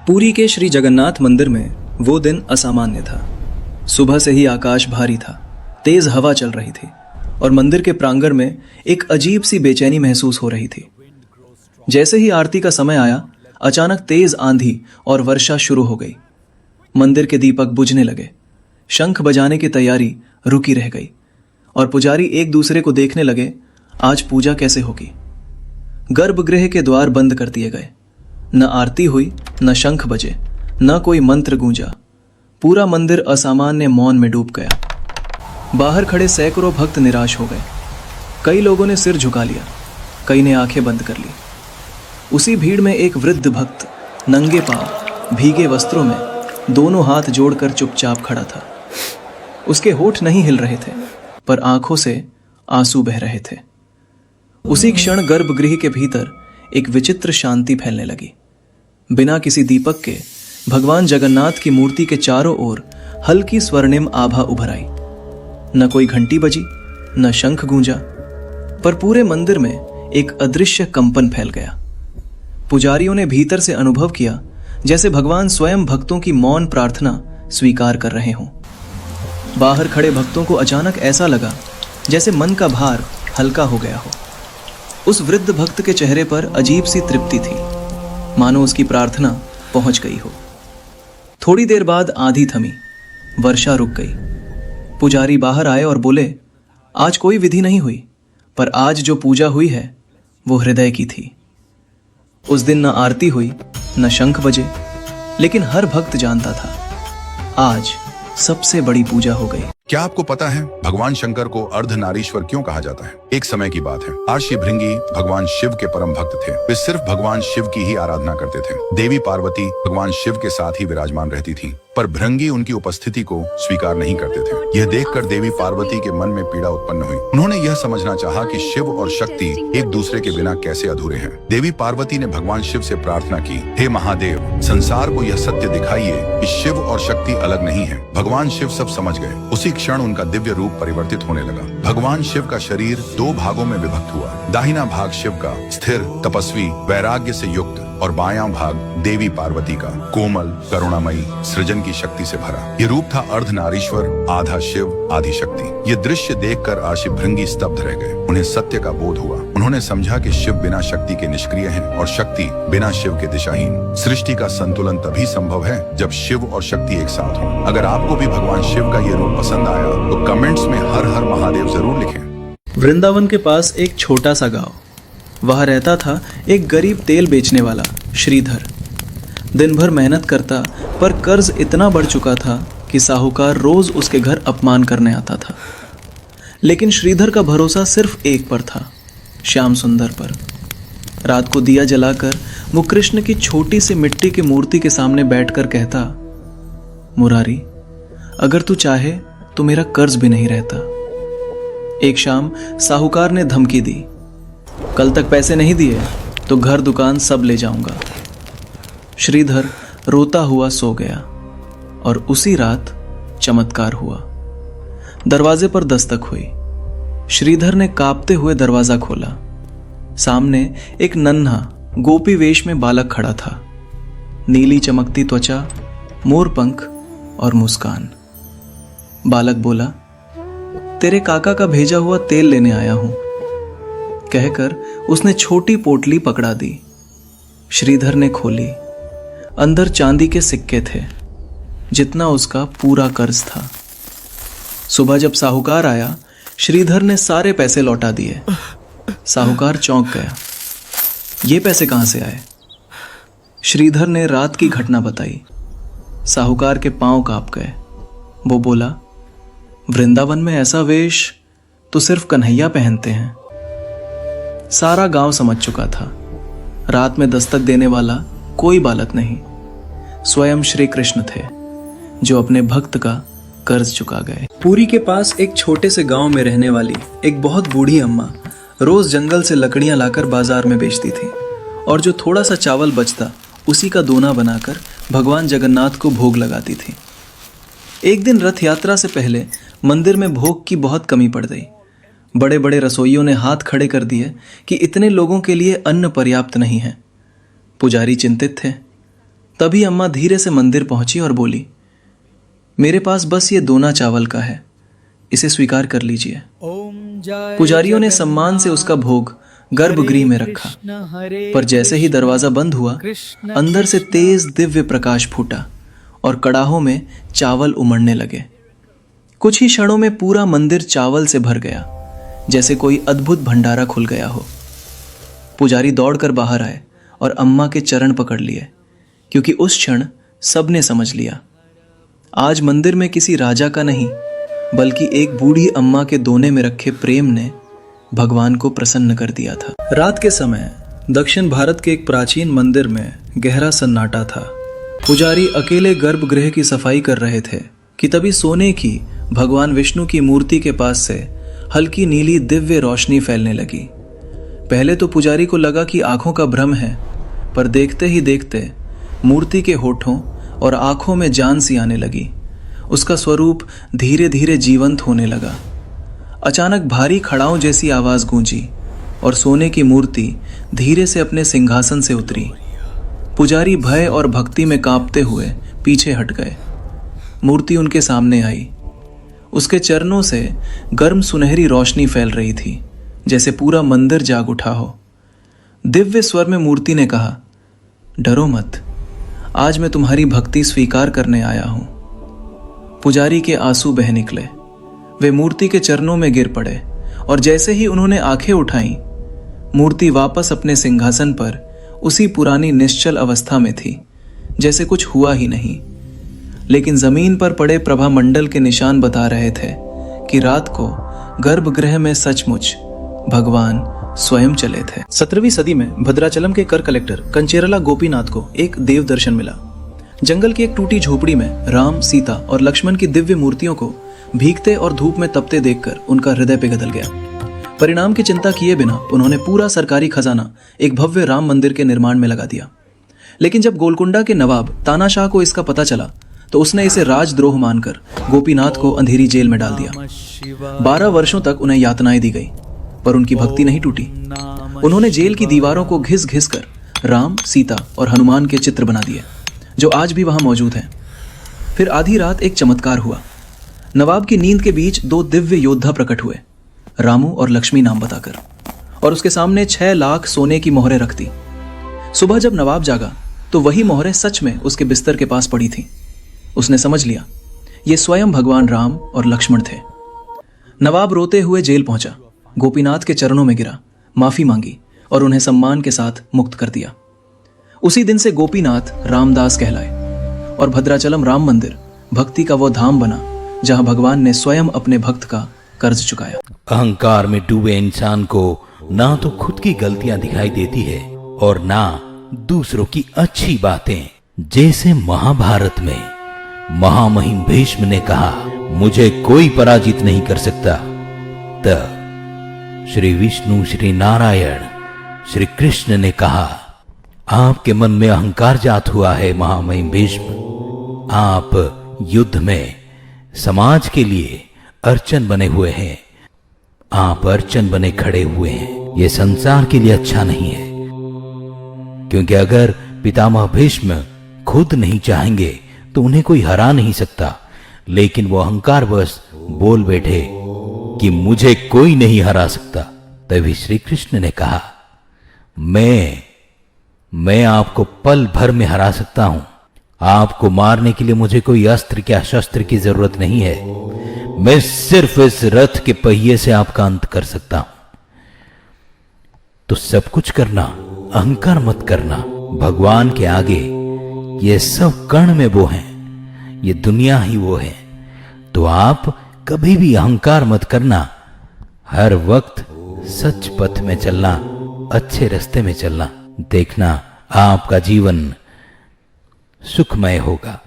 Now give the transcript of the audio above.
पुरी के श्री जगन्नाथ मंदिर में वो दिन असामान्य था। सुबह से ही आकाश भारी था, तेज हवा चल रही थी और मंदिर के प्रांगण में एक अजीब सी बेचैनी महसूस हो रही थी। जैसे ही आरती का समय आया, अचानक तेज आंधी और वर्षा शुरू हो गई। मंदिर के दीपक बुझने लगे, शंख बजाने की तैयारी रुकी रह गई और पुजारी एक दूसरे को देखने लगे, आज पूजा कैसे होगी। गर्भगृह के द्वार बंद कर दिए गए। न आरती हुई, न शंख बजे, न कोई मंत्र गूंजा। पूरा मंदिर असामान्य मौन में डूब गया। बाहर खड़े सैकड़ों भक्त निराश हो गए। कई लोगों ने सिर झुका लिया, कई ने आंखें बंद कर ली। उसी भीड़ में एक वृद्ध भक्त नंगे पांव, भीगे वस्त्रों में, दोनों हाथ जोड़कर चुपचाप खड़ा था। उसके होठ नहीं हिल रहे थे, पर आंखों से आंसू बह रहे थे। उसी क्षण गर्भगृह के भीतर एक विचित्र शांति फैलने लगी। बिना किसी दीपक के भगवान जगन्नाथ की मूर्ति के चारों ओर हल्की स्वर्णिम आभा उभर आई। न कोई घंटी बजी, न शंख गूंजा, पर पूरे मंदिर में एक अदृश्य कंपन फैल गया। पुजारियों ने भीतर से अनुभव किया जैसे भगवान स्वयं भक्तों की मौन प्रार्थना स्वीकार कर रहे हों। बाहर खड़े भक्तों को अचानक ऐसा लगा जैसे मन का भार हल्का हो गया हो। उस वृद्ध भक्त के चेहरे पर अजीब सी तृप्ति थी, मानो उसकी प्रार्थना पहुंच गई हो। थोड़ी देर बाद आंधी थमी, वर्षा रुक गई। पुजारी बाहर आए और बोले, आज कोई विधि नहीं हुई, पर आज जो पूजा हुई है वो हृदय की थी। उस दिन न आरती हुई, न शंख बजे, लेकिन हर भक्त जानता था आज सबसे बड़ी पूजा हो गई। क्या आपको पता है भगवान शंकर को अर्धनारीश्वर क्यों कहा जाता है? एक समय की बात है, आर्षि भृंगी भगवान शिव के परम भक्त थे। वे सिर्फ भगवान शिव की ही आराधना करते थे। देवी पार्वती भगवान शिव के साथ ही विराजमान रहती थी, पर भृंगी उनकी उपस्थिति को स्वीकार नहीं करते थे। यह देखकर देवी पार्वती के मन में पीड़ा उत्पन्न हुई। उन्होंने यह समझना चाहा कि शिव और शक्ति एक दूसरे के बिना कैसे अधूरे हैं। देवी पार्वती ने भगवान शिव से प्रार्थना की, हे महादेव, संसार को यह सत्य दिखाइए कि शिव और शक्ति अलग नहीं है। भगवान शिव सब समझ गए। उसी क्षण उनका दिव्य रूप परिवर्तित होने लगा। भगवान शिव का शरीर दो भागों में विभक्त हुआ। दाहिना भाग शिव का स्थिर, तपस्वी, वैराग्य से युक्त, और बायां भाग देवी पार्वती का कोमल, करुणामयी, सृजन की शक्ति से भरा। ये रूप था अर्धनारीश्वर, आधा शिव, आधी शक्ति। ये दृश्य देखकर आर्षि भृंगी स्तब्ध रह गए। उन्हें सत्य का बोध हुआ। उन्होंने समझा कि शिव बिना शक्ति के निष्क्रिय है और शक्ति बिना शिव के दिशाहीन। सृष्टि का संतुलन तभी संभव है जब शिव और शक्ति एक साथ हो। अगर आपको भी भगवान शिव का ये रूप पसंद आया तो कमेंट्स में हर हर महादेव जरूर लिखें। वृंदावन के पास एक छोटा सा गांव, वहां रहता था एक गरीब तेल बेचने वाला श्रीधर। दिन भर मेहनत करता, पर कर्ज इतना बढ़ चुका था कि साहूकार रोज उसके घर अपमान करने आता था। लेकिन श्रीधर का भरोसा सिर्फ एक पर था, श्याम सुंदर पर। रात को दिया जलाकर वो कृष्ण की छोटी सी मिट्टी की मूर्ति के सामने बैठकर कहता, मुरारी, अगर तू चाहे तो मेरा कर्ज भी नहीं रहता। एक शाम साहूकार ने धमकी दी, कल तक पैसे नहीं दिए तो घर दुकान सब ले जाऊंगा। श्रीधर रोता हुआ सो गया और उसी रात चमत्कार हुआ। दरवाजे पर दस्तक हुई। श्रीधर ने कांपते हुए दरवाजा खोला। सामने एक नन्हा गोपी वेश में बालक खड़ा था। नीली चमकती त्वचा, मोर पंख और मुस्कान। बालक बोला, तेरे काका का भेजा हुआ तेल लेने आया हूं, कहकर उसने छोटी पोटली पकड़ा दी। श्रीधर ने खोली। अंदर चांदी के सिक्के थे, जितना उसका पूरा कर्ज था। सुबह जब साहूकार आया, श्रीधर ने सारे पैसे लौटा दिए। साहूकार चौंक गया, ये पैसे कहां से आए? श्रीधर ने रात की घटना बताई। साहूकार के पांव कांप गए। वो बोला, वृंदावन में ऐसा वेश तो सिर्फ कन्हैया पहनते हैं। सारा गांव समझ चुका था, रात में दस्तक देने वाला कोई बालक नहीं, स्वयं श्री कृष्ण थे, जो अपने भक्त का कर्ज चुका गए। पुरी के पास एक छोटे से गांव में रहने वाली एक बहुत बूढ़ी अम्मा रोज जंगल से लकड़ियां लाकर बाजार में बेचती थी, और जो थोड़ा सा चावल बचता उसी का दोना बनाकर भगवान जगन्नाथ को भोग लगाती थी। एक दिन रथ यात्रा से पहले मंदिर में भोग की बहुत कमी पड़ गई। बड़े बड़े रसोइयों ने हाथ खड़े कर दिए कि इतने लोगों के लिए अन्न पर्याप्त नहीं है। पुजारी चिंतित थे। तभी अम्मा धीरे से मंदिर पहुंची और बोली, मेरे पास बस ये दोना चावल का है, इसे स्वीकार कर लीजिए। पुजारियों ने सम्मान से उसका भोग गर्भगृह में रखा, पर जैसे ही दरवाजा बंद हुआ, अंदर से तेज दिव्य प्रकाश फूटा और कड़ाहों में चावल उमड़ने लगे। कुछ ही क्षणों में पूरा मंदिर चावल से भर गया, जैसे कोई अद्भुत भंडारा खुल गया हो। पुजारी दौड़कर बाहर आए और अम्मा के चरण पकड़ लिए, क्योंकि उस क्षण सबने समझ लिया, आज मंदिर में किसी राजा का नहीं, बल्कि एक बूढ़ी अम्मा के दोने में रखे प्रेम ने भगवान को प्रसन्न कर दिया था। रात के समय दक्षिण भारत के एक प्राचीन मंदिर में गहरा सन्नाटा था। पुजारी अकेले गर्भगृह की सफाई कर रहे थे कि तभी सोने की भगवान विष्णु की मूर्ति के पास से हल्की नीली दिव्य रोशनी फैलने लगी। पहले तो पुजारी को लगा कि आंखों का भ्रम है, पर देखते ही देखते मूर्ति के होठों और आंखों में जान सी आने लगी। उसका स्वरूप धीरे धीरे जीवंत होने लगा। अचानक भारी खड़ाओं जैसी आवाज गूंजी और सोने की मूर्ति धीरे से अपने सिंहासन से उतरी। पुजारी भय और भक्ति में कांपते हुए पीछे हट गए। मूर्ति उनके सामने आई। उसके चरणों से गर्म सुनहरी रोशनी फैल रही थी, जैसे पूरा मंदिर जाग उठा हो। दिव्य स्वर में मूर्ति ने कहा, डरो मत, आज मैं तुम्हारी भक्ति स्वीकार करने आया हूं। पुजारी के आंसू बह निकले। वे मूर्ति के चरणों में गिर पड़े और जैसे ही उन्होंने आंखें उठाईं, मूर्ति वापस अपने सिंहासन पर उसी पुरानी निश्चल अवस्था में थी, जैसे कुछ हुआ ही नहीं। लेकिन जमीन पर पड़े प्रभामंडल के निशान बता रहे थे कि रात को गर्भगृह में सचमुच भगवान स्वयं चले थे। 17वीं सदी में भद्राचलम के कर कलेक्टर कंचेरला गोपीनाथ को एक देव दर्शन मिला। जंगल की एक टूटी झोपड़ी में राम, सीता और लक्ष्मण की दिव्य मूर्तियों को भीगते और धूप में तपते देखकर उनका हृदय पिघल गया। परिणाम की चिंता किए बिना उन्होंने पूरा सरकारी खजाना एक भव्य राम मंदिर के निर्माण में लगा दिया। लेकिन जब गोलकुंडा के नवाब तानाशाह को इसका पता चला, तो उसने इसे राजद्रोह मानकर गोपीनाथ को अंधेरी जेल में डाल दिया। 12 वर्षों तक उन्हें यातनाएं दी गई, पर उनकी भक्ति नहीं टूटी। उन्होंने जेल की दीवारों को घिस घिस कर राम, सीता और हनुमान के चित्र बना दिए, जो आज भी वहां मौजूद हैं। फिर आधी रात एक चमत्कार हुआ। नवाब की नींद के बीच 2 दिव्य योद्धा प्रकट हुए, रामू और लक्ष्मी नाम बताकर, और उसके सामने 6 लाख सोने की मोहरें रख दी। सुबह जब नवाब जागा, तो वही मोहरें सच में उसके बिस्तर के पास पड़ी थीं। उसने समझ लिया, ये स्वयं भगवान राम और लक्ष्मण थे। नवाब रोते हुए जेल पहुंचा, गोपीनाथ के चरणों में गिरा, माफी मांगी और उन्हें सम्मान के साथ मुक्त कर दिया। उसी दिन से गोपीनाथ रामदास कहलाए और भद्राचलम राम मंदिर भक्ति का वो धाम बना जहां भगवान ने स्वयं अपने भक्त का कर्ज चुकाया। अहंकार में डूबे इंसान को ना तो खुद की गलतियां दिखाई देती है और ना दूसरों की अच्छी बातें। जैसे महाभारत में महामहिम भीष्म ने कहा, मुझे कोई पराजित नहीं कर सकता, तब श्री विष्णु, श्री नारायण, श्री कृष्ण ने कहा, आपके मन में अहंकार जात हुआ है महामहिम भीष्म। आप युद्ध में समाज के लिए अर्चन बने हुए हैं, आप अर्चन बने खड़े हुए हैं। यह संसार के लिए अच्छा नहीं है, क्योंकि अगर पितामह भीष्म खुद नहीं चाहेंगे तो उन्हें कोई हरा नहीं सकता, लेकिन वो अहंकारवश बोल बैठे कि मुझे कोई नहीं हरा सकता। तभी श्री कृष्ण ने कहा, मैं आपको पल भर में हरा सकता हूं। आपको मारने के लिए मुझे कोई अस्त्र क्या शस्त्र की जरूरत नहीं है। मैं सिर्फ इस रथ के पहिए से आपका अंत कर सकता हूं। तो सब कुछ करना, अहंकार मत करना। भगवान के आगे ये सब कण में वो हैं, ये दुनिया ही वो है। तो आप कभी भी अहंकार मत करना। हर वक्त सच पथ में चलना, अच्छे रास्ते में चलना। देखना आपका जीवन सुखमय होगा।